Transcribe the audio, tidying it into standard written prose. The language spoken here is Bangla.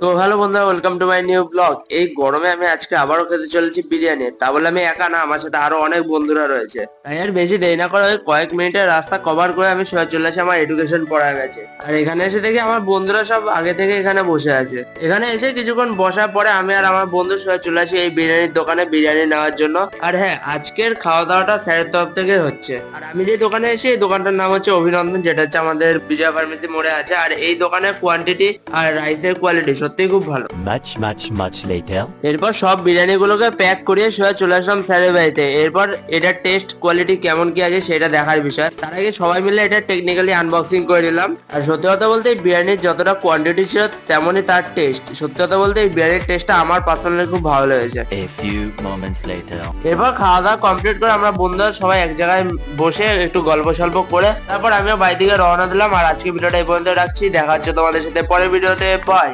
তো হ্যালো বন্ধুরা, welcome to my new blog. এই গরমে আমি আজকে আবারও খেতে চলেছি বিরিয়ানি। তা বলে আমি একা না, আমার সাথে আরো অনেক বন্ধুরা রয়েছে। তাই আর বেশি দেরি না করে ওই কয়েক মিনিটের রাস্তা কভার করে আমি সোজা চলে আসি আমার এডুকেশন পড়ার কাছে। আর এখানে এসে দেখি আমার বন্ধুরা সব আগে থেকে এখানে বসে আছে। এখানে এসে কিছুক্ষণ বসার পরে আমি আর আমার বন্ধু সোজা চলে আসি এই বিরিয়ানির দোকানে বিরিয়ানি নেওয়ার জন্য। আর হ্যাঁ, আজকের খাওয়া দাওয়াটা স্যারের তরফ থেকে হচ্ছে। আর আমি যে দোকানে এসে, এই দোকানটার নাম হচ্ছে অভিনন্দন, যেটা হচ্ছে আমাদের বিজয় ফার্মেসি মোড়ে আছে। আর এই দোকানের কোয়ান্টিটি আর রাইসের কোয়ালিটি সত্যি খুব ভালো। Much later. এরপর সব বিরিয়ানি গুলোকে প্যাক করিয়ে সোজা চলে আসলাম স্যারের বাড়িতে। এরপর এটার টেস্ট কোয়ালিটি কেমন কি আছে সেটা দেখার বিষয়। তার আগে সবাই মিলে এটা টেকনিক্যালি আনবক্সিং করে নিলাম। আর সত্যি কথা বলতে এই বিরিয়ানির যতটা কোয়ান্টিটি ছিল তেমনই তার টেস্ট। সত্যি কথা বলতে এই বিরিয়ানির টেস্টটা আমার পার্সোনালি খুব ভালো লেগেছে। A few moments later. এরপর খাওয়া দাওয়া কমপ্লিট করে আমরা বন্ধুরা সবাই এক জায়গায় বসে একটু গল্প সল্প করে তারপর আমিও বাড়ি থেকে রওনা দিলাম। আর আজকে ভিডিওটা এই পর্যন্ত রাখছি। দেখা হচ্ছে তোমাদের সাথে পরের ভিডিওতে। বাই।